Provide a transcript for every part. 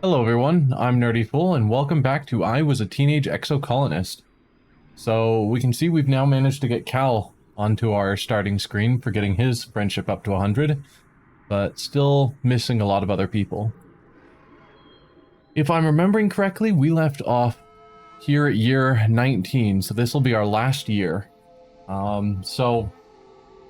Hello everyone, I'm Nerdy Fool, and welcome back to I Was a Teenage Exocolonist. So we can see we've now managed to get Cal onto our starting screen for getting his friendship up to 100, but still missing a lot of other people. If I'm remembering correctly, we left off here at year 19, so this will be our last year. So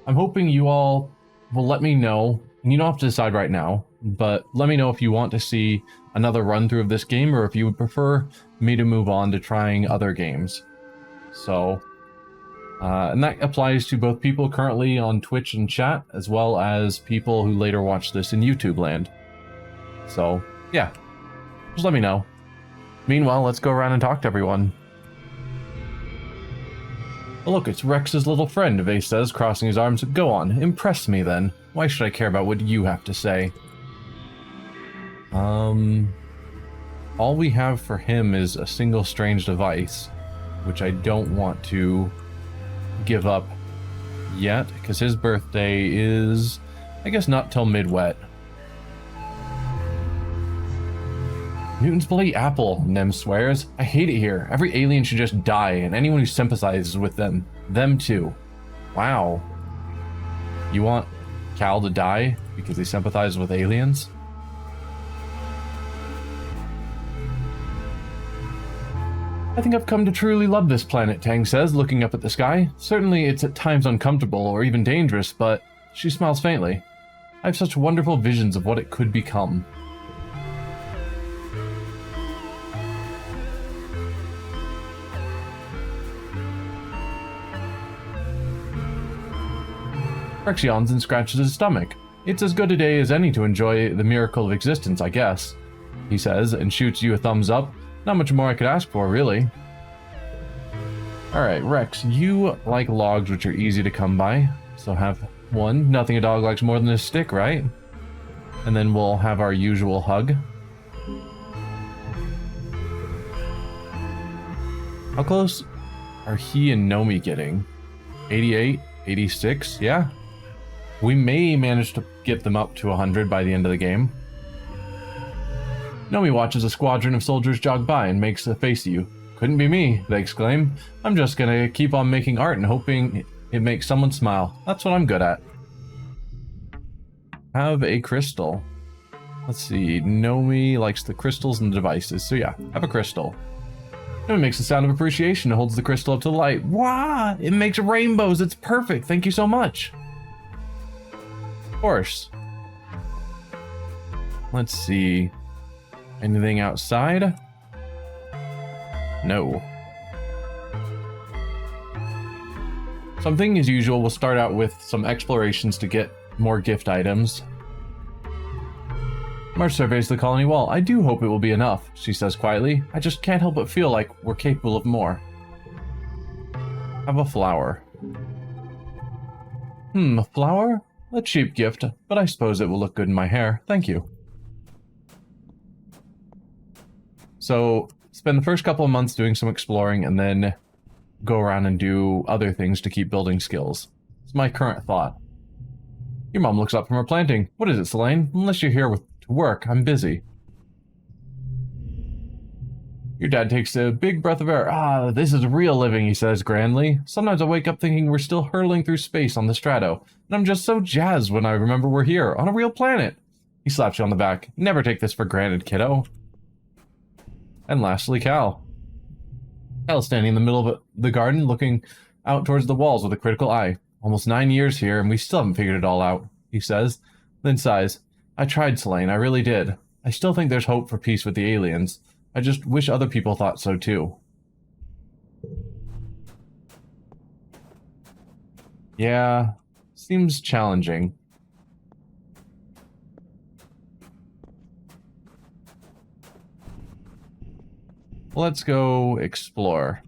I'm hoping you all will let me know, and you don't have to decide right now, but let me know if you want to see another run through of this game or if you would prefer me to move on to trying other games. So, and that applies to both people currently on Twitch and chat, as well as people who later watch this in YouTube land. So, yeah, just let me know. Meanwhile, let's go around and talk to everyone. Oh, look, it's Rex's little friend, Vase says, crossing his arms. Go on, impress me then. Why should I care about what you have to say? All we have for him is a single strange device, which I don't want to give up yet, because his birthday is, I guess, not till mid-wet. Newton's bloody apple, Nem swears. I hate it here. Every alien should just die, and anyone who sympathizes with them too. Wow. You want Cal to die because he sympathizes with aliens? I think I've come to truly love this planet, Tang says, looking up at the sky. Certainly it's at times uncomfortable or even dangerous, but she smiles faintly. I have such wonderful visions of what it could become. Rex yawns and scratches his stomach. It's as good a day as any to enjoy the miracle of existence, I guess, he says, and shoots you a thumbs up. Not much more I could ask for, really. Alright, Rex, you like logs which are easy to come by, so have one. Nothing a dog likes more than a stick, right? And then we'll have our usual hug. How close are he and Nomi getting? 88? 86? Yeah. We may manage to get them up to 100 by the end of the game. Nomi watches a squadron of soldiers jog by and makes a face at you. Couldn't be me, they exclaim. I'm just gonna keep on making art and hoping it makes someone smile. That's what I'm good at. Have a crystal. Let's see, Nomi likes the crystals and the devices, so yeah, have a crystal. Nomi makes a sound of appreciation and holds the crystal up to the light. Wow, it makes rainbows, it's perfect, thank you so much. Of course. Let's see. Anything outside? No. Something as usual, we'll start out with some explorations to get more gift items. Marge surveys the colony wall. I do hope it will be enough, she says quietly. I just can't help but feel like we're capable of more. Have a flower. A flower? A cheap gift, but I suppose it will look good in my hair. Thank you. So, spend the first couple of months doing some exploring and then go around and do other things to keep building skills. It's my current thought. Your mom looks up from her planting. What is it, Selene? Unless you're here to work, I'm busy. Your dad takes a big breath of air. Ah, this is real living, he says grandly. Sometimes I wake up thinking we're still hurtling through space on the Strato, and I'm just so jazzed when I remember we're here, on a real planet. He slaps you on the back. Never take this for granted, kiddo. And lastly, Cal. Cal's standing in the middle of the garden, looking out towards the walls with a critical eye. Almost 9 years here, and we still haven't figured it all out, he says, then sighs. I tried, Selene, I really did. I still think there's hope for peace with the aliens. I just wish other people thought so too. Yeah, seems challenging. Let's go explore.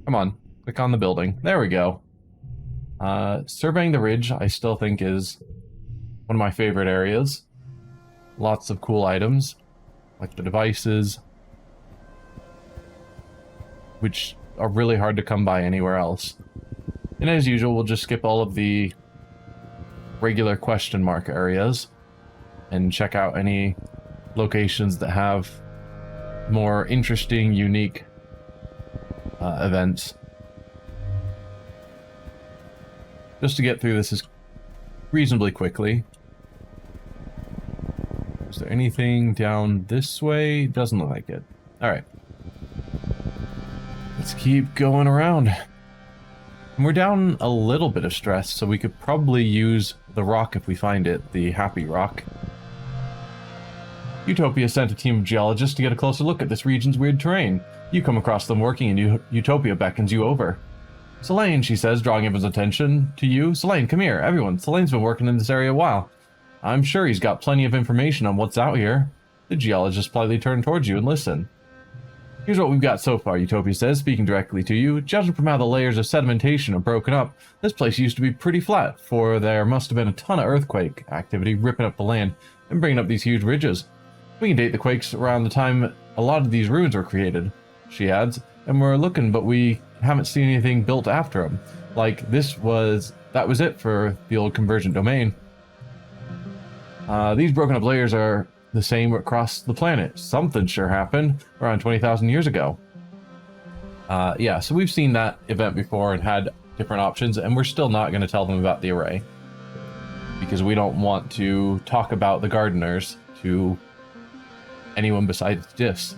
Come on, click on the building. There we go. Surveying the ridge, I still think is one of my favorite areas. Lots of cool items, like the devices, which are really hard to come by anywhere else. And as usual, we'll just skip all of the regular question mark areas and check out any locations that have more interesting, unique events. Just to get through this is reasonably quickly. Is there anything down this way? Doesn't look like it. Alright. Let's keep going around. And we're down a little bit of stress, so we could probably use the rock if we find it, the happy rock. Utopia sent a team of geologists to get a closer look at this region's weird terrain. You come across them working and Utopia beckons you over. Selene, she says, drawing everyone's attention to you. Selene, come here. Everyone, Selene's been working in this area a while. I'm sure he's got plenty of information on what's out here. The geologists politely turn towards you and listen. Here's what we've got so far, Utopia says, speaking directly to you. Judging from how the layers of sedimentation are broken up, this place used to be pretty flat, for there must have been a ton of earthquake activity ripping up the land and bringing up these huge ridges. We can date the quakes around the time a lot of these ruins were created, she adds, and we're looking, but we haven't seen anything built after them. Like, that was it for the old Convergent domain. These broken up layers are the same across the planet. Something sure happened around 20,000 years ago. Yeah, so we've seen that event before and had different options, and we're still not going to tell them about the array. Because we don't want to talk about the gardeners to anyone besides Diffs.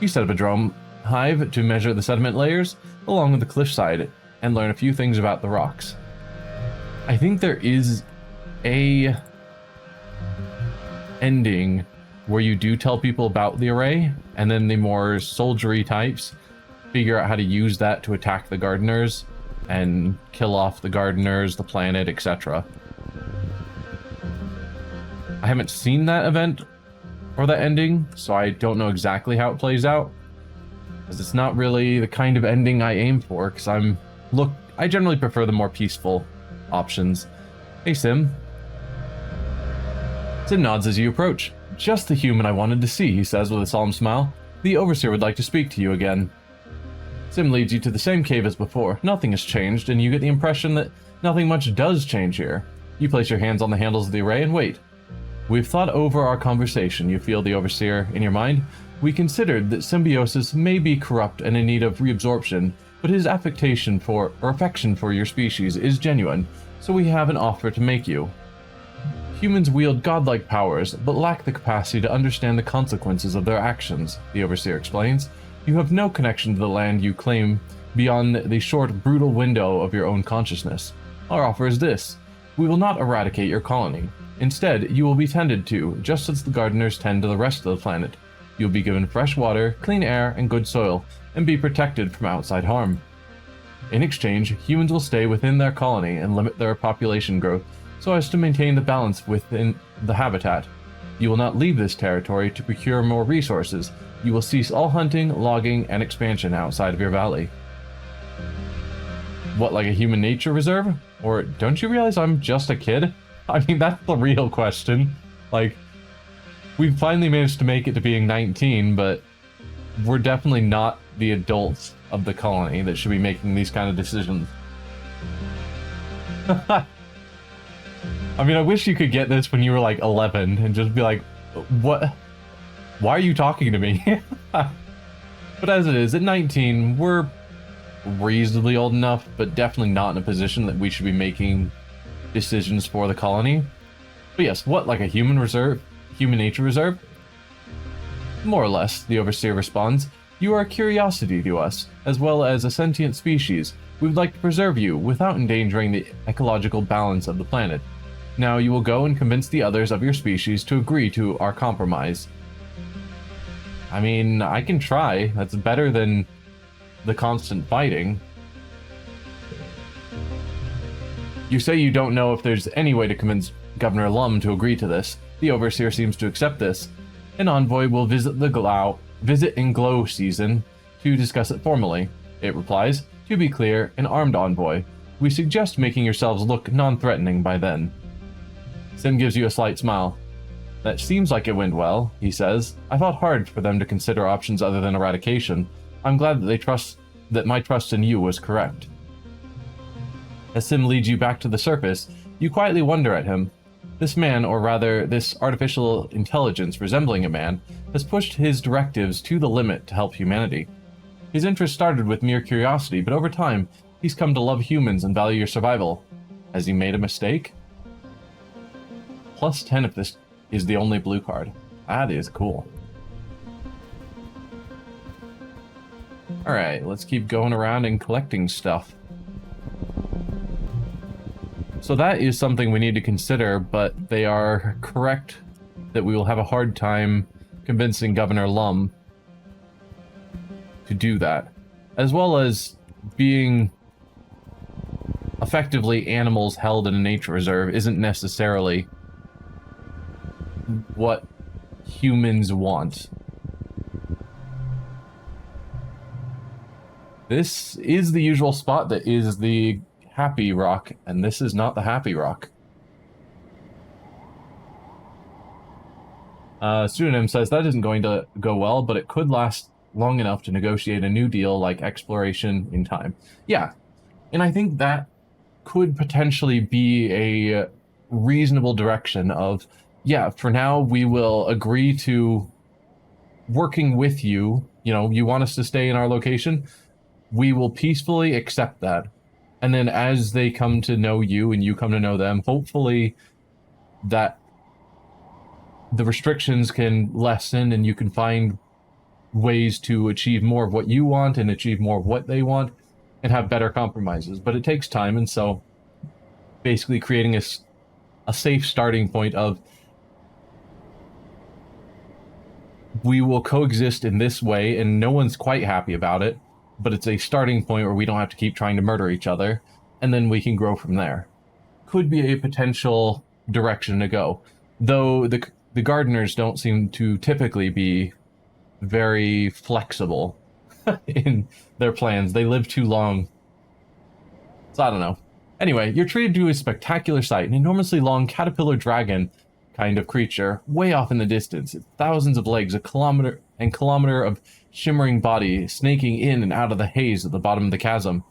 You set up a drone hive to measure the sediment layers along with the cliffside and learn a few things about the rocks. I think there is a ending where you do tell people about the array, and then the more soldiery types figure out how to use that to attack the gardeners and kill off the gardeners, the planet, etc. I haven't seen that event or that ending, so I don't know exactly how it plays out, because it's not really the kind of ending I aim for, because I generally prefer the more peaceful options. Hey, Sim. Sim nods as you approach. Just the human I wanted to see, he says with a solemn smile. The Overseer would like to speak to you again. Sim leads you to the same cave as before. Nothing has changed, and you get the impression that nothing much does change here. You place your hands on the handles of the array and wait. We've thought over our conversation, you feel the Overseer in your mind. We considered that Symbiosis may be corrupt and in need of reabsorption, but his affection for your species is genuine, so we have an offer to make you. Humans wield godlike powers, but lack the capacity to understand the consequences of their actions, the Overseer explains. You have no connection to the land you claim beyond the short, brutal window of your own consciousness. Our offer is this. We will not eradicate your colony. Instead, you will be tended to, just as the gardeners tend to the rest of the planet. You will be given fresh water, clean air, and good soil, and be protected from outside harm. In exchange, humans will stay within their colony and limit their population growth so as to maintain the balance within the habitat. You will not leave this territory to procure more resources. You will cease all hunting, logging, and expansion outside of your valley. What, like a human nature reserve? Or don't you realize I'm just a kid? I mean, that's the real question. Like, we've finally managed to make it to being 19, but we're definitely not the adults of the colony that should be making these kind of decisions. I mean, I wish you could get this when you were like 11 and just be like, what? Why are you talking to me? But as it is, at 19, we're reasonably old enough, but definitely not in a position that we should be making decisions for the colony. But yes, what, like a human reserve? Human nature reserve? More or less, the Overseer responds. You are a curiosity to us, as well as a sentient species. We would like to preserve you without endangering the ecological balance of the planet. Now you will go and convince the others of your species to agree to our compromise. I mean, I can try. That's better than the constant fighting. You say you don't know if there's any way to convince Governor Lum to agree to this. The Overseer seems to accept this. An envoy will visit in Glow season to discuss it formally. It replies, to be clear, an armed envoy. We suggest making yourselves look non-threatening by then. Sim gives you a slight smile. That seems like it went well, he says. I fought hard for them to consider options other than eradication. I'm glad that my trust in you was correct. As Sim leads you back to the surface, you quietly wonder at him. This man, or rather, this artificial intelligence resembling a man, has pushed his directives to the limit to help humanity. His interest started with mere curiosity, but over time, he's come to love humans and value your survival. Has he made a mistake? Plus 10 if this is the only blue card. That is cool. Alright, let's keep going around and collecting stuff. So that is something we need to consider, but they are correct that we will have a hard time convincing Governor Lum to do that. As well as being effectively animals held in a nature reserve isn't necessarily what humans want. This is the usual spot that is the Happy Rock, and this is not the Happy Rock. Pseudonym says that isn't going to go well, but it could last long enough to negotiate a new deal like exploration in time. Yeah, and I think that could potentially be a reasonable direction of, yeah, for now we will agree to working with you. You know, you want us to stay in our location, we will peacefully accept that. And then as they come to know you and you come to know them, hopefully that the restrictions can lessen and you can find ways to achieve more of what you want and achieve more of what they want and have better compromises. But it takes time, and so basically creating a safe starting point of we will coexist in this way and no one's quite happy about it, but it's a starting point where we don't have to keep trying to murder each other, and then we can grow from there. Could be a potential direction to go. Though the gardeners don't seem to typically be very flexible in their plans. They live too long. So I don't know. Anyway, you're treated to a spectacular sight, an enormously long caterpillar dragon kind of creature, way off in the distance. It's thousands of legs, a kilometer of shimmering body snaking in and out of the haze at the bottom of the chasm.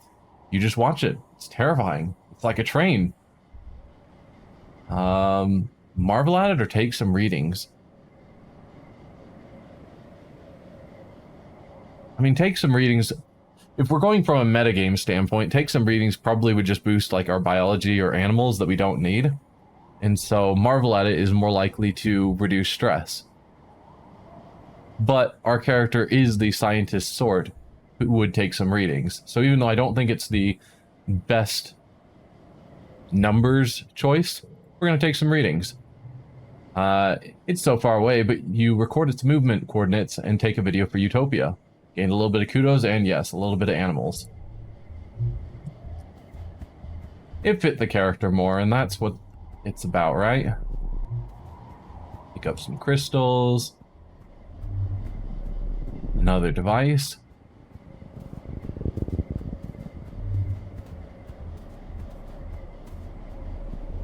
You just watch it. It's terrifying. It's like a train. Marvel at it or take some readings? I mean, take some readings. If we're going from a metagame standpoint, take some readings probably would just boost like our biology or animals that we don't need. And so marvel at it is more likely to reduce stress. But our character is the scientist sort who would take some readings. So even though I don't think it's the best numbers choice, we're going to take some readings. It's so far away, but you record its movement coordinates and take a video for Utopia. Gained a little bit of kudos and, yes, a little bit of animals. It fit the character more, and that's what it's about, right? Pick up some crystals. Another device.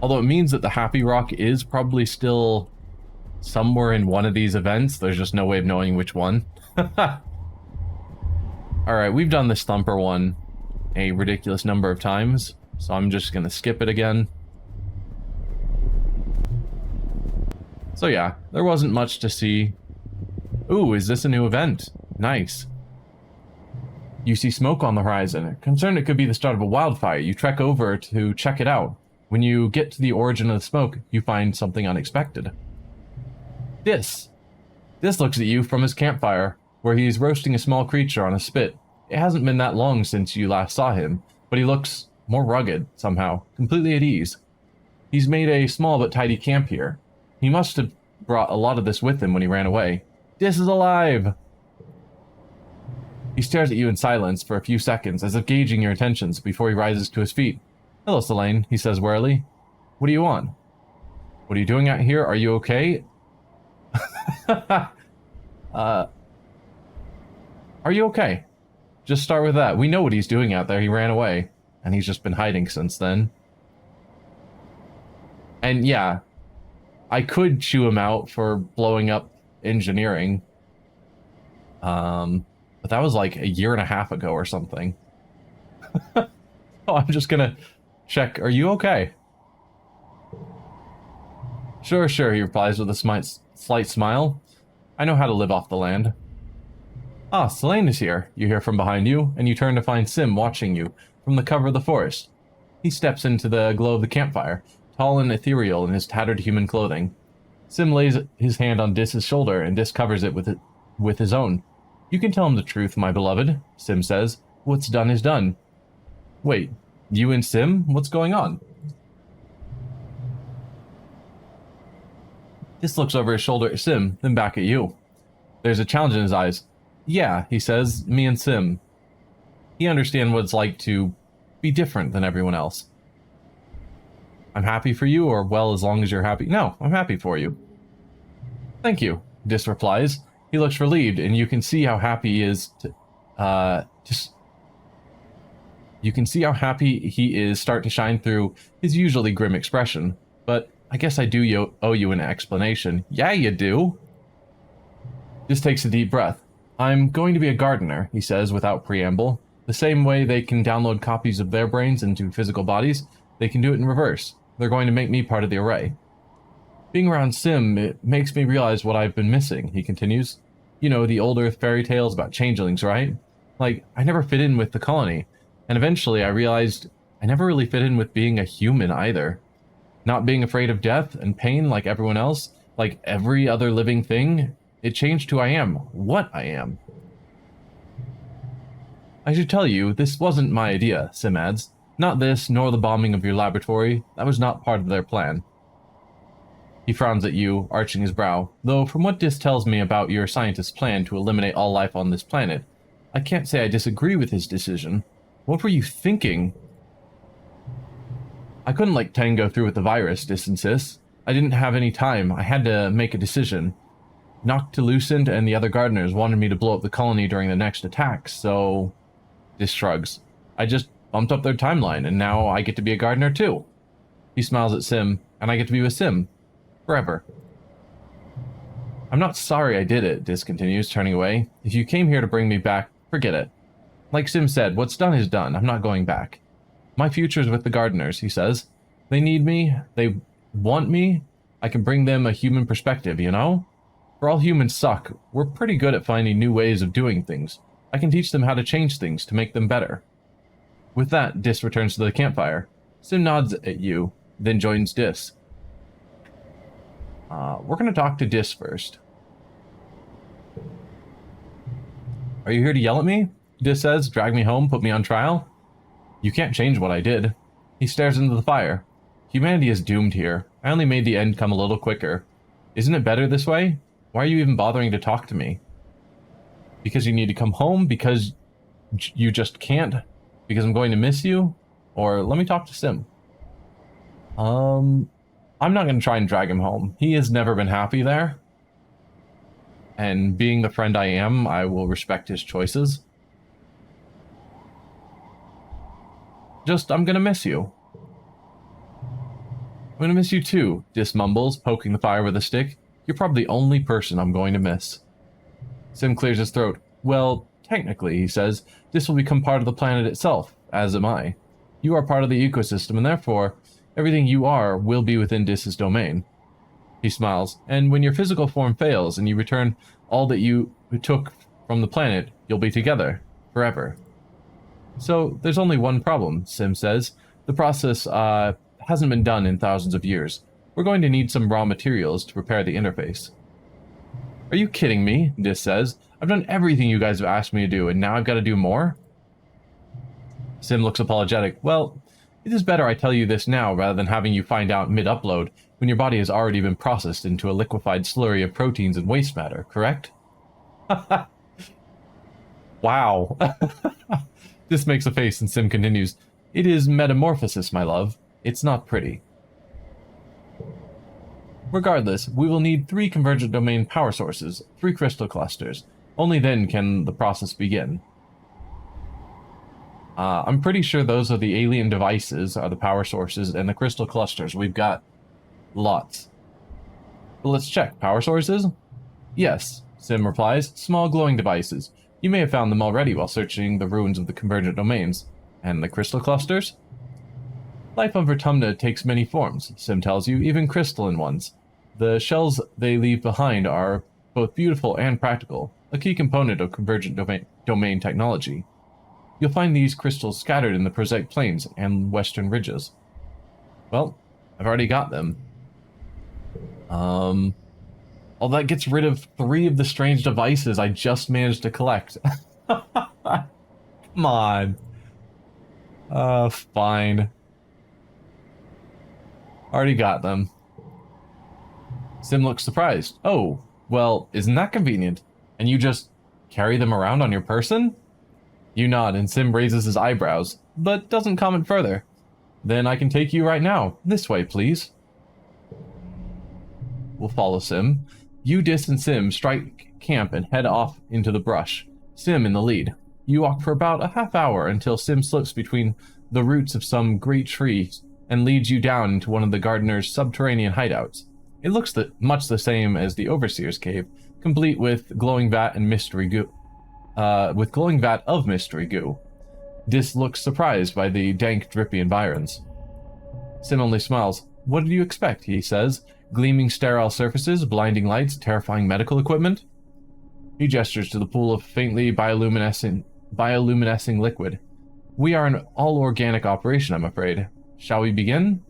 Although it means that the Happy Rock is probably still somewhere in one of these events. There's just no way of knowing which one. Alright, we've done this Thumper one a ridiculous number of times, so I'm just going to skip it again. So yeah, there wasn't much to see. Ooh, is this a new event? Nice. You see smoke on the horizon. Concerned it could be the start of a wildfire, you trek over to check it out. When you get to the origin of the smoke, you find something unexpected. This looks at you from his campfire, where he's roasting a small creature on a spit. It hasn't been that long since you last saw him, but he looks more rugged, somehow, completely at ease. He's made a small but tidy camp here. He must have brought a lot of this with him when he ran away. Dis is alive! He stares at you in silence for a few seconds, as if gauging your intentions, before he rises to his feet. Hello, Selene, he says warily. What do you want? What are you doing out here? Are you okay? Are you okay? Just start with that. We know what he's doing out there. He ran away, and he's just been hiding since then. And yeah, I could chew him out for blowing up engineering. But that was like a year and a half ago or something. Oh, I'm just gonna check. Are you okay? Sure, sure, he replies with a slight smile. I know how to live off the land. Ah, Selene is here, you hear from behind you, and you turn to find Sim watching you from the cover of the forest. He steps into the glow of the campfire, tall and ethereal in his tattered human clothing. Sim lays his hand on Dis's shoulder, and Dis covers it with his own. You can tell him the truth, my beloved, Sim says. What's done is done. Wait, you and Sim? What's going on? Dis looks over his shoulder at Sim, then back at you. There's a challenge in his eyes. Yeah, he says, me and Sim. He understands what it's like to be different than everyone else. I'm happy for you, or well, as long as you're happy. No, I'm happy for you. Thank you, Dis replies. He looks relieved, and you can see how happy he is You can see how happy he is start to shine through his usually grim expression. But I guess I do owe you an explanation. Yeah, you do. Dis takes a deep breath. I'm going to be a gardener, he says without preamble. The same way they can download copies of their brains into physical bodies, they can do it in reverse. They're going to make me part of the array. Being around Sim, it makes me realize what I've been missing, he continues. You know, the old Earth fairy tales about changelings, right? Like, I never fit in with the colony. And eventually I realized I never really fit in with being a human either. Not being afraid of death and pain like everyone else, like every other living thing, it changed who I am, what I am. I should tell you, this wasn't my idea, Sim adds. Not this, nor the bombing of your laboratory. That was not part of their plan. He frowns at you, arching his brow, though from what Dis tells me about your scientist's plan to eliminate all life on this planet, I can't say I disagree with his decision. What were you thinking? I couldn't let Tang go through with the virus, Dis insists. I didn't have any time. I had to make a decision. Noctilucent and the other gardeners wanted me to blow up the colony during the next attack, so... Dis shrugs. I just bumped up their timeline, and now I get to be a gardener too. He smiles at Sim, and I get to be with Sim. Forever. I'm not sorry I did it, Dis continues, turning away. If you came here to bring me back, forget it. Like Sim said, what's done is done. I'm not going back. My future's with the gardeners, he says. They need me. They want me. I can bring them a human perspective, you know? For all humans suck, we're pretty good at finding new ways of doing things. I can teach them how to change things to make them better. With that, Dis returns to the campfire. Sim nods at you, then joins Dis. We're going to talk to Dis first. Are you here to yell at me? Dis says, drag me home, put me on trial? You can't change what I did. He stares into the fire. Humanity is doomed here. I only made the end come a little quicker. Isn't it better this way? Why are you even bothering to talk to me? Because you need to come home? Because you just can't? Because I'm going to miss you? Or let me talk to Sim. I'm not going to try and drag him home. He has never been happy there. And being the friend I am, I will respect his choices. Just, I'm going to miss you. I'm going to miss you too, Dis mumbles, poking the fire with a stick. You're probably the only person I'm going to miss. Sim clears his throat. Well, technically, he says, Dis will become part of the planet itself, as am I. You are part of the ecosystem, and therefore, everything you are will be within Dis's domain. He smiles, and when your physical form fails and you return all that you took from the planet, you'll be together, forever. So, there's only one problem, Sim says. The process, hasn't been done in thousands of years. We're going to need some raw materials to prepare the interface. Are you kidding me? Dis says. I've done everything you guys have asked me to do, and now I've got to do more? Sim looks apologetic. Well, it is better I tell you this now rather than having you find out mid-upload when your body has already been processed into a liquefied slurry of proteins and waste matter, correct? Wow. Dis makes a face and Sim continues. It is metamorphosis, my love. It's not pretty. Regardless, we will need 3 convergent domain power sources, 3 crystal clusters. Only then can the process begin. I'm pretty sure those are the alien devices, are the power sources, and the crystal clusters. We've got lots. But let's check. Power sources? Yes, Sim replies. Small glowing devices. You may have found them already while searching the ruins of the convergent domains. And the crystal clusters? Life on Vertumna takes many forms, Sim tells you, even crystalline ones. The shells they leave behind are both beautiful and practical, a key component of convergent domain technology. You'll find these crystals scattered in the prosaic plains and western ridges. Well, I've already got them. Well, that gets rid of 3 of the strange devices I just managed to collect. Come on. Fine. Already got them. Sim looks surprised. Oh, well, isn't that convenient? And you just carry them around on your person? You nod, and Sim raises his eyebrows, but doesn't comment further. Then I can take you right now. This way, please. We'll follow Sim. You, Dis, and Sim strike camp and head off into the brush. Sim in the lead. You walk for about a half hour until Sim slips between the roots of some great trees and leads you down into one of the gardener's subterranean hideouts. It looks much the same as the Overseer's cave, complete with glowing vat and mystery goo. Glowing vat of mystery goo. Dis looks surprised by the dank, drippy environs. Sim only smiles. What did you expect, he says. Gleaming sterile surfaces, blinding lights, terrifying medical equipment? He gestures to the pool of faintly bioluminescing liquid. We are an all-organic operation, I'm afraid. Shall we begin?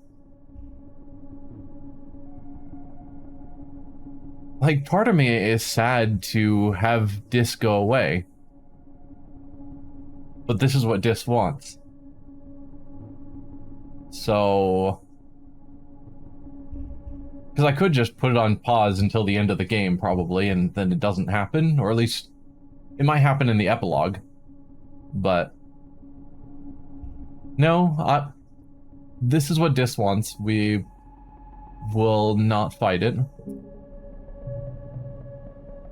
Like, part of me is sad to have Dis go away. But this is what Dis wants. So... because I could just put it on pause until the end of the game, probably, and then it doesn't happen. Or at least, it might happen in the epilogue. But... no, this is what Dis wants. We will not fight it.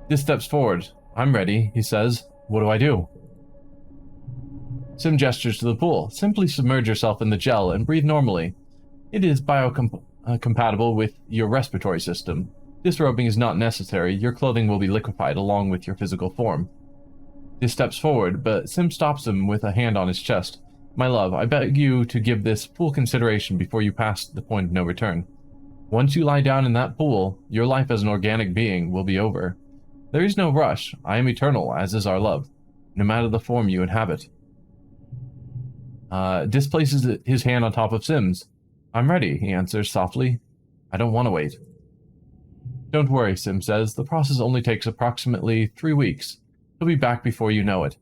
Dis steps forward. I'm ready, he says. What do I do? Sim gestures to the pool. Simply submerge yourself in the gel and breathe normally. It is compatible with your respiratory system. Disrobing is not necessary. Your clothing will be liquefied along with your physical form. Dis steps forward, but Sim stops him with a hand on his chest. My love, I beg you to give this full consideration before you pass the point of no return. Once you lie down in that pool, your life as an organic being will be over. There is no rush. I am eternal, as is our love, no matter the form you inhabit. Dis places his hand on top of Sim's. I'm ready, he answers softly. I don't want to wait. Don't worry, Sim says. The process only takes approximately 3 weeks. He'll be back before you know it.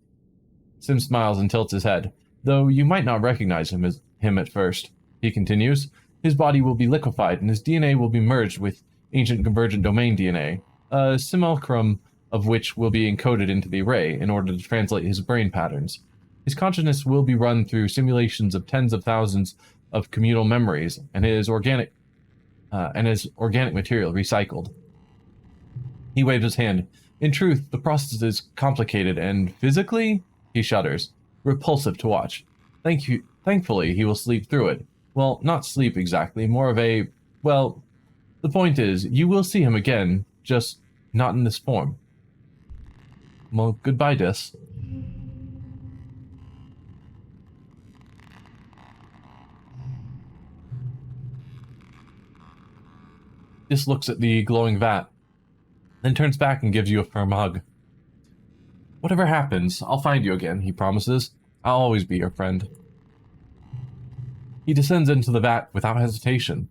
Sim smiles and tilts his head, though you might not recognize him at first. He continues. His body will be liquefied, and his DNA will be merged with ancient convergent domain DNA, a simulacrum of which will be encoded into the array in order to translate his brain patterns. His consciousness will be run through simulations of tens of thousands of communal memories, and his organic material recycled. He waves his hand. In truth, the process is complicated and physically, he shudders, repulsive to watch. Thankfully, he will sleep through it. Well, not sleep exactly, more of a, well, the point is, you will see him again, just not in this form. Well, goodbye, Dis. Dis looks at the glowing vat, then turns back and gives you a firm hug. Whatever happens, I'll find you again, he promises. I'll always be your friend. He descends into the vat without hesitation.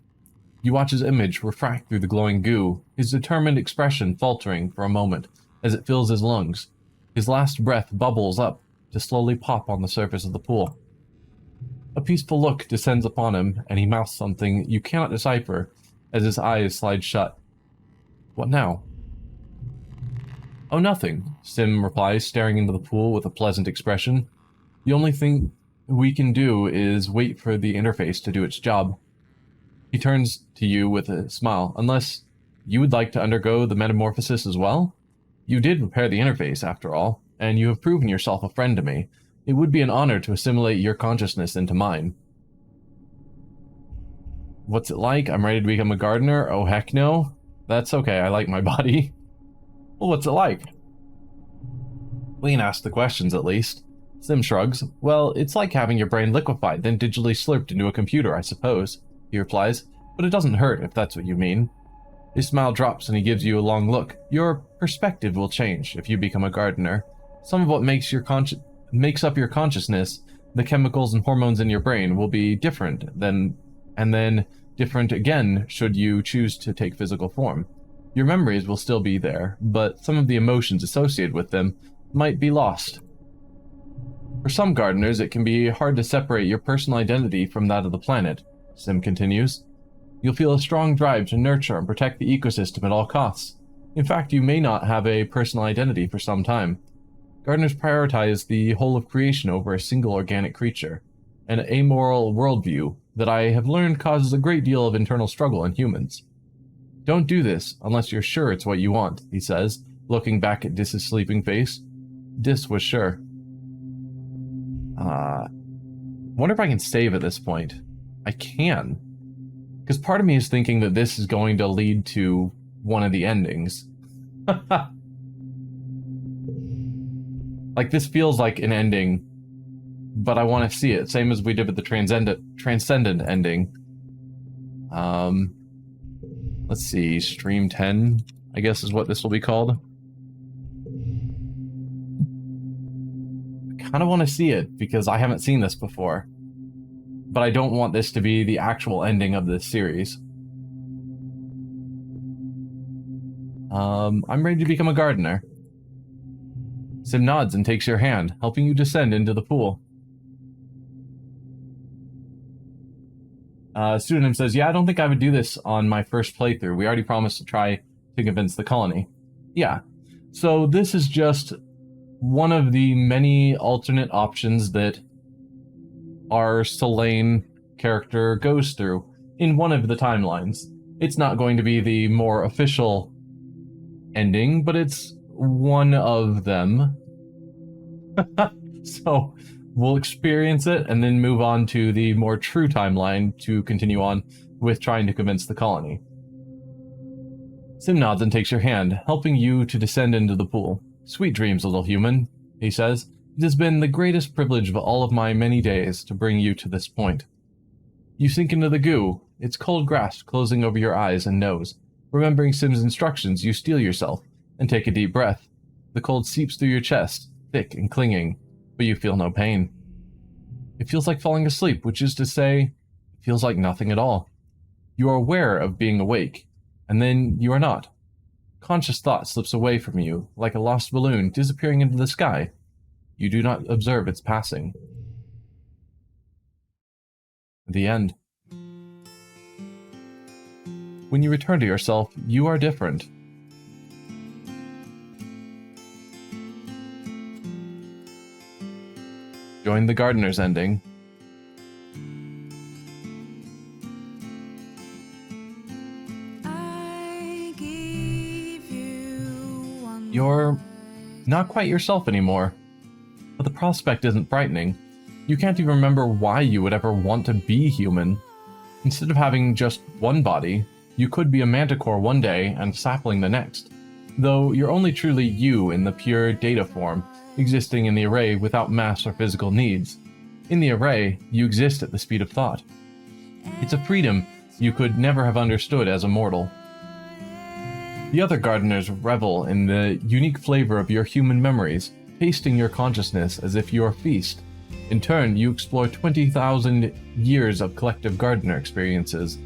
You watch his image refract through the glowing goo, his determined expression faltering for a moment as it fills his lungs. His last breath bubbles up to slowly pop on the surface of the pool. A peaceful look descends upon him, and he mouths something you cannot decipher as his eyes slide shut. What now? Oh, nothing, Sim replies, staring into the pool with a pleasant expression. The only thing we can do is wait for the interface to do its job. He turns to you with a smile. Unless you would like to undergo the metamorphosis as well? You did repair the interface, after all, and you have proven yourself a friend to me. It would be an honor to assimilate your consciousness into mine. What's it like? I'm ready to become a gardener? Oh, heck no. That's okay, I like my body. Well, what's it like? We can ask the questions, at least. Sim shrugs. Well, it's like having your brain liquefied, then digitally slurped into a computer, I suppose, he replies. But it doesn't hurt, if that's what you mean. His smile drops and he gives you a long look. Your perspective will change if you become a gardener. Some of what makes up your consciousness, the chemicals and hormones in your brain, will be different and then different again should you choose to take physical form. Your memories will still be there, but some of the emotions associated with them might be lost. For some gardeners, it can be hard to separate your personal identity from that of the planet, Sim continues. You'll feel a strong drive to nurture and protect the ecosystem at all costs. In fact, you may not have a personal identity for some time. Gardeners prioritize the whole of creation over a single organic creature, an amoral worldview that I have learned causes a great deal of internal struggle in humans. Don't do this unless you're sure it's what you want, he says, looking back at Dis's sleeping face. Dis was sure. Wonder if I can save at this point. I can. Because part of me is thinking that this is going to lead to one of the endings. Like, this feels like an ending, but I want to see it. Same as we did with the Transcendent ending. Let's see, Stream 10, I guess is what this will be called. I kind of want to see it, because I haven't seen this before. But I don't want this to be the actual ending of this series. I'm ready to become a gardener. Sim nods and takes your hand, helping you descend into the pool. Pseudonym says, yeah, I don't think I would do this on my first playthrough. We already promised to try to convince the colony. Yeah, so this is just one of the many alternate options that our Selene character goes through in one of the timelines. It's not going to be the more official ending, but it's one of them. So we'll experience it and then move on to the more true timeline to continue on with trying to convince the colony. Sim nods and takes your hand, helping you to descend into the pool. Sweet dreams, little human, he says. It has been the greatest privilege of all of my many days to bring you to this point. You sink into the goo, its cold grasp closing over your eyes and nose. Remembering Sim's instructions, you steel yourself and take a deep breath. The cold seeps through your chest, thick and clinging, but you feel no pain. It feels like falling asleep, which is to say, it feels like nothing at all. You are aware of being awake, and then you are not. Conscious thought slips away from you, like a lost balloon disappearing into the sky. You do not observe its passing. The end. When you return to yourself, you are different. Join the gardener's ending. You're not quite yourself anymore. But the prospect isn't frightening. You can't even remember why you would ever want to be human. Instead of having just one body, you could be a manticore one day and sapling the next. Though you're only truly you in the pure data form, existing in the array without mass or physical needs. In the array, you exist at the speed of thought. It's a freedom you could never have understood as a mortal. The other gardeners revel in the unique flavor of your human memories, tasting your consciousness as if you are a feast. In turn, you explore 20,000 years of collective gardener experiences.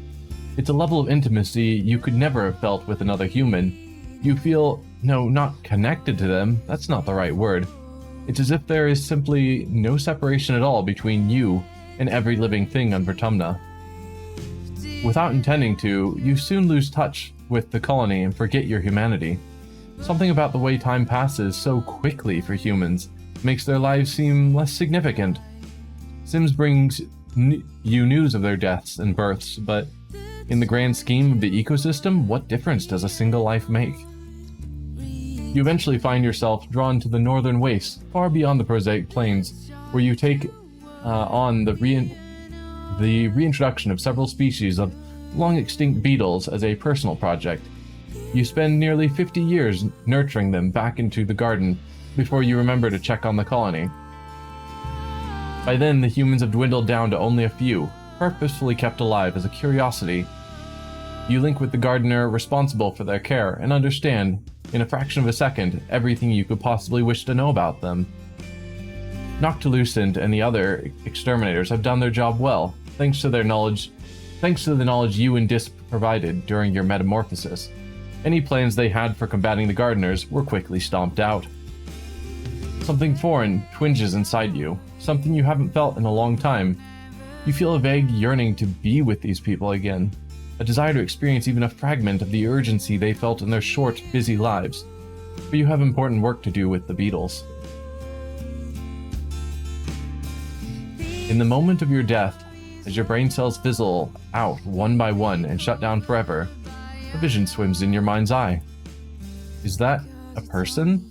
It's a level of intimacy you could never have felt with another human. You feel, no, not connected to them, that's not the right word. It's as if there is simply no separation at all between you and every living thing on Vertumna. Without intending to, you soon lose touch with the colony and forget your humanity. Something about the way time passes so quickly for humans makes their lives seem less significant. Sims brings you news of their deaths and births, but in the grand scheme of the ecosystem, what difference does a single life make? You eventually find yourself drawn to the northern wastes, far beyond the prosaic plains, where you take on the reintroduction of several species of long-extinct beetles as a personal project. You spend nearly 50 years nurturing them back into the garden before you remember to check on the colony. By then, the humans have dwindled down to only a few, purposefully kept alive as a curiosity. You link with the gardener responsible for their care and understand, in a fraction of a second, everything you could possibly wish to know about them. Noctilucent and the other exterminators have done their job well, thanks to the knowledge you and Disp provided during your metamorphosis. Any plans they had for combating the gardeners were quickly stomped out. Something foreign twinges inside you, something you haven't felt in a long time. You feel a vague yearning to be with these people again, a desire to experience even a fragment of the urgency they felt in their short, busy lives. But you have important work to do with the beetles. In the moment of your death, as your brain cells fizzle out one by one and shut down forever, a vision swims in your mind's eye. Is that a person?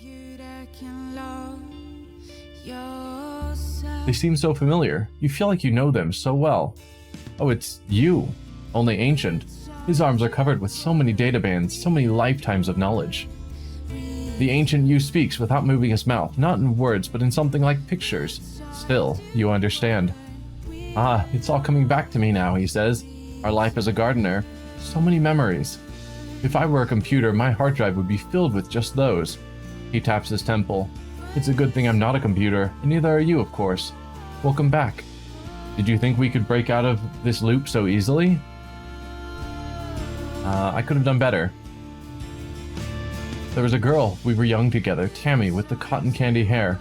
They seem so familiar. You feel like you know them so well. Oh, it's you, only ancient. His arms are covered with so many databands, so many lifetimes of knowledge. The ancient you speaks without moving his mouth, not in words, but in something like pictures. Still, you understand. Ah, it's all coming back to me now, he says. Our life as a gardener. So many memories. If I were a computer, my hard drive would be filled with just those. He taps his temple. It's a good thing I'm not a computer, and neither are you, of course. Welcome back. Did you think we could break out of this loop so easily? I could have done better. There was a girl, we were young together, Tammy, with the cotton candy hair.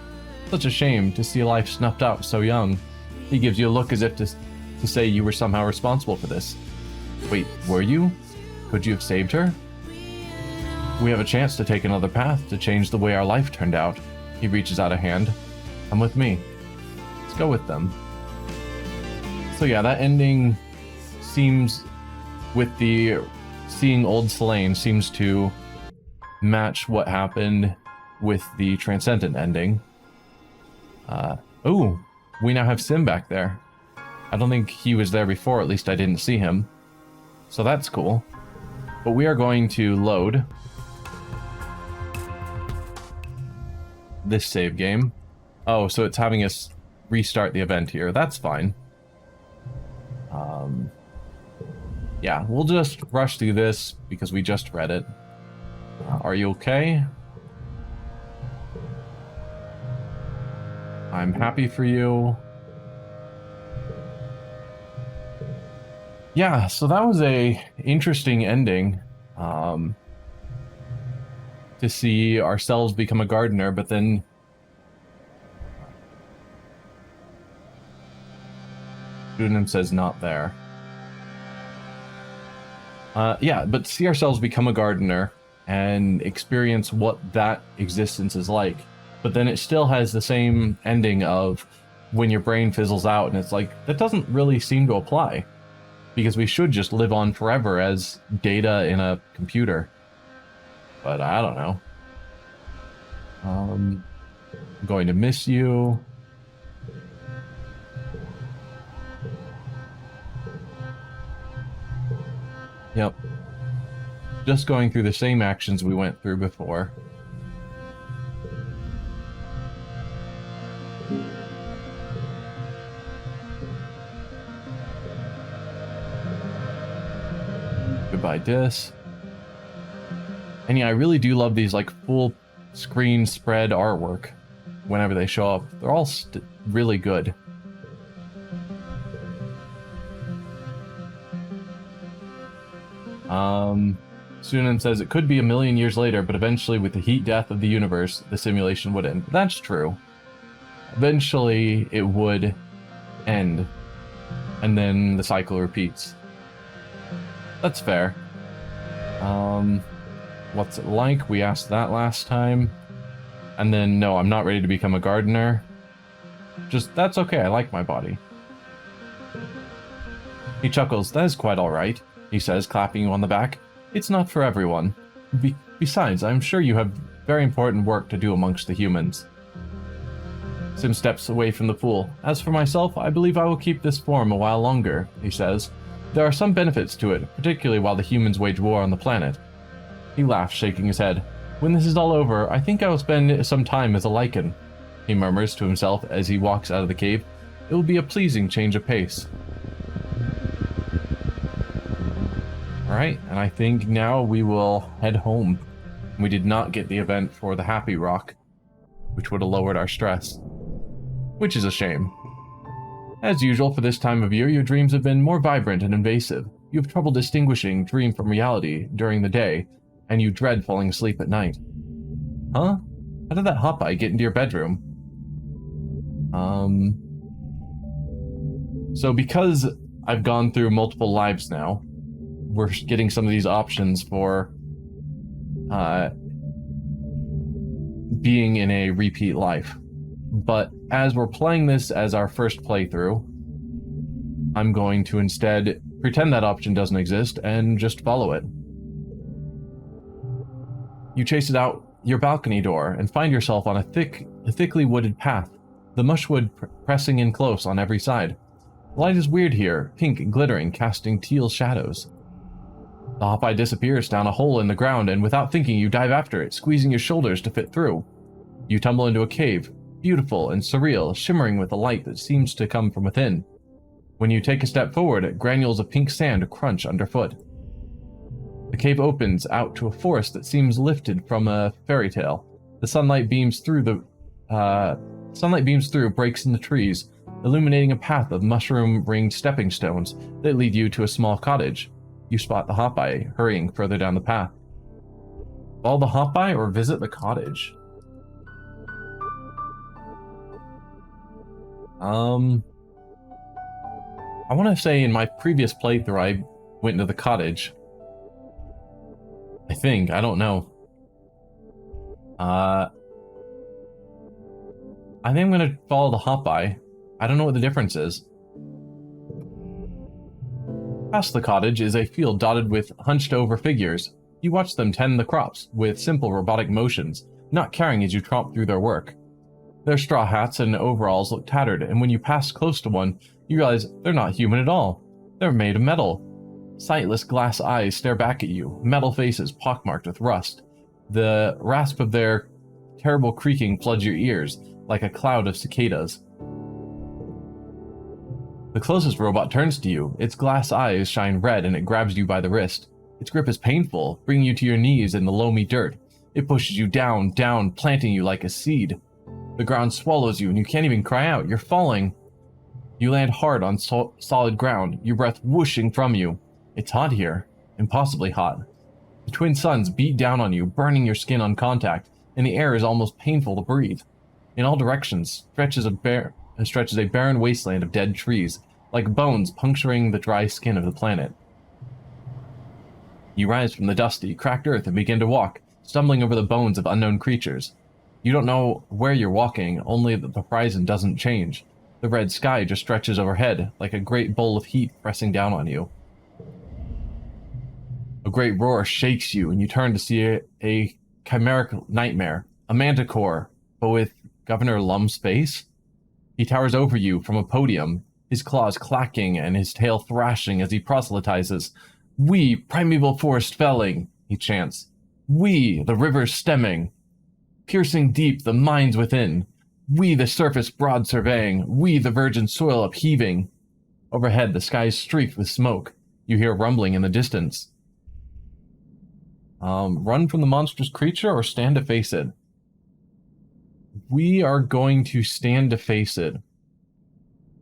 Such a shame to see life snuffed out so young. He gives you a look as if to say you were somehow responsible for this. Wait, were you? Could you have saved her? We have a chance to take another path to change the way our life turned out. He reaches out a hand. Come with me. Let's go with them. So yeah, that ending seems, with the seeing Old Selene, seems to match what happened with the Transcendent ending. Oh, we now have Sim back there. I don't think he was there before, at least I didn't see him. So that's cool. But we are going to load this save game. Oh, so it's having us restart the event here. That's fine. Yeah, we'll just rush through this because we just read it. Are you okay? I'm happy for you. Yeah, so that was a interesting ending. To see ourselves become a gardener, but then Pseudonym says not there. Yeah, but see ourselves become a gardener and experience what that existence is like. But then it still has the same ending of when your brain fizzles out, and it's like, that doesn't really seem to apply. Because we should just live on forever as data in a computer. But I don't know. I'm going to miss you. Yep. Just going through the same actions we went through before. Goodbye, Dis. And yeah, I really do love these like full screen spread artwork whenever they show up. They're all really good. Sunan says it could be a million years later, but eventually with the heat death of the universe, the simulation would end. That's true. Eventually it would end, and then the cycle repeats. That's fair. What's it like? We asked that last time. And then, no, I'm not ready to become a gardener. Just, that's okay, I like my body. He chuckles. That is quite alright, he says, clapping you on the back. It's not for everyone. Besides, I'm sure you have very important work to do amongst the humans. Sim steps away from the pool. As for myself, I believe I will keep this form a while longer, he says. There are some benefits to it, particularly while the humans wage war on the planet. He laughs, shaking his head. When this is all over, I think I will spend some time as a lichen, he murmurs to himself as he walks out of the cave. It will be a pleasing change of pace. Alright, and I think now we will head home. We did not get the event for the Happy Rock, which would have lowered our stress. Which is a shame. As usual for this time of year, your dreams have been more vibrant and invasive. You have trouble distinguishing dream from reality during the day, and you dread falling asleep at night. Huh? How did that hotbite get into your bedroom? So because I've gone through multiple lives now, we're getting some of these options for being in a repeat life. But as we're playing this as our first playthrough, I'm going to instead pretend that option doesn't exist and just follow it. You chase it out your balcony door and find yourself on a thickly wooded path, the mushwood pressing in close on every side. The light is weird here, pink and glittering, casting teal shadows. The hotbite disappears down a hole in the ground, and without thinking, you dive after it, squeezing your shoulders to fit through. You tumble into a cave, beautiful and surreal, shimmering with a light that seems to come from within. When you take a step forward, granules of pink sand crunch underfoot. The cave opens out to a forest that seems lifted from a fairy tale. The sunlight beams through, breaks in the trees, illuminating a path of mushroom-ringed stepping stones that lead you to a small cottage. You spot the hotbite hurrying further down the path. Follow the hotbite or visit the cottage? I want to say in my previous playthrough I went into the cottage. I think. I don't know. I think I'm going to follow the hotbite. I don't know what the difference is. Past the cottage is a field dotted with hunched-over figures. You watch them tend the crops with simple robotic motions, not caring as you tromp through their work. Their straw hats and overalls look tattered, and when you pass close to one, you realize they're not human at all. They're made of metal. Sightless glass eyes stare back at you, metal faces pockmarked with rust. The rasp of their terrible creaking floods your ears, like a cloud of cicadas. The closest robot turns to you. Its glass eyes shine red and it grabs you by the wrist. Its grip is painful, bringing you to your knees in the loamy dirt. It pushes you down, planting you like a seed. The ground swallows you and you can't even cry out. You're falling. You land hard on solid ground, your breath whooshing from you. It's hot here. Impossibly hot. The twin suns beat down on you, burning your skin on contact, and the air is almost painful to breathe. In all directions stretches a barren wasteland of dead trees, like bones puncturing the dry skin of the planet. You rise from the dusty, cracked earth and begin to walk, stumbling over the bones of unknown creatures. You don't know where you're walking, only that the horizon doesn't change. The red sky just stretches overhead, like a great bowl of heat pressing down on you. A great roar shakes you, and you turn to see a chimeric nightmare, a manticore, but with Governor Lum's face. He towers over you from a podium, his claws clacking and his tail thrashing as he proselytizes. "We, primeval forest felling," he chants. "We, the rivers stemming. Piercing deep the mines within. We, the surface broad surveying. We, the virgin soil upheaving." Overhead, the sky is streaked with smoke. You hear rumbling in the distance. Run from the monstrous creature or stand to face it? We are going to stand to face it,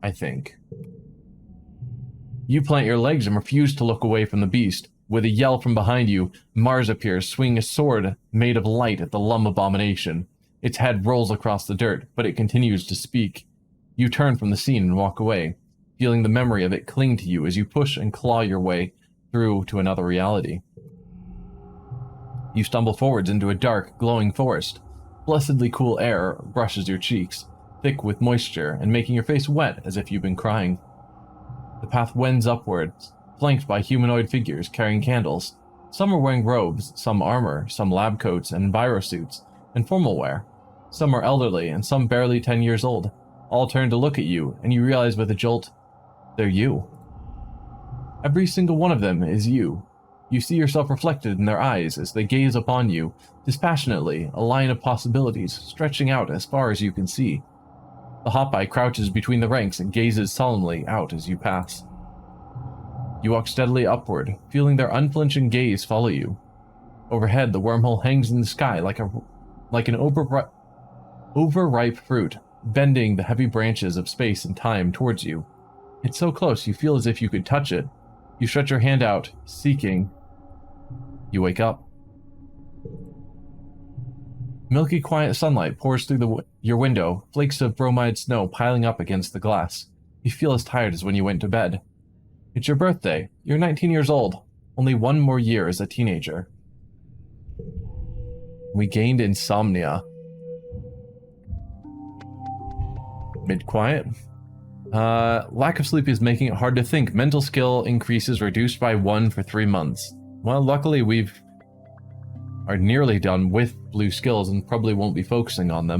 I think. You plant your legs and refuse to look away from the beast. With a yell from behind you, Mars appears, swinging a sword made of light at the Lum abomination. Its head rolls across the dirt, but it continues to speak. You turn from the scene and walk away, feeling the memory of it cling to you as you push and claw your way through to another reality. You stumble forwards into a dark, glowing forest. Blessedly cool air brushes your cheeks, thick with moisture and making your face wet as if you've been crying. The path wends upwards, flanked by humanoid figures carrying candles. Some are wearing robes, some armor, some lab coats and envirosuits, and formal wear. Some are elderly and some barely 10 years old. All turn to look at you, and you realize with a jolt, they're you. Every single one of them is you. You see yourself reflected in their eyes as they gaze upon you, dispassionately, a line of possibilities stretching out as far as you can see. The hotbite crouches between the ranks and gazes solemnly out as you pass. You walk steadily upward, feeling their unflinching gaze follow you. Overhead, the wormhole hangs in the sky like an overripe fruit, bending the heavy branches of space and time towards you. It's so close you feel as if you could touch it. You stretch your hand out, seeking. You wake up. Milky, quiet sunlight pours through your window, flakes of bromide snow piling up against the glass. You feel as tired as when you went to bed. It's your birthday. You're 19 years old. Only one more year as a teenager. We gained insomnia. Mid-quiet. Lack of sleep is making it hard to think. Mental skill increases reduced by 1 for 3 months. Well, luckily are nearly done with blue skills and probably won't be focusing on them.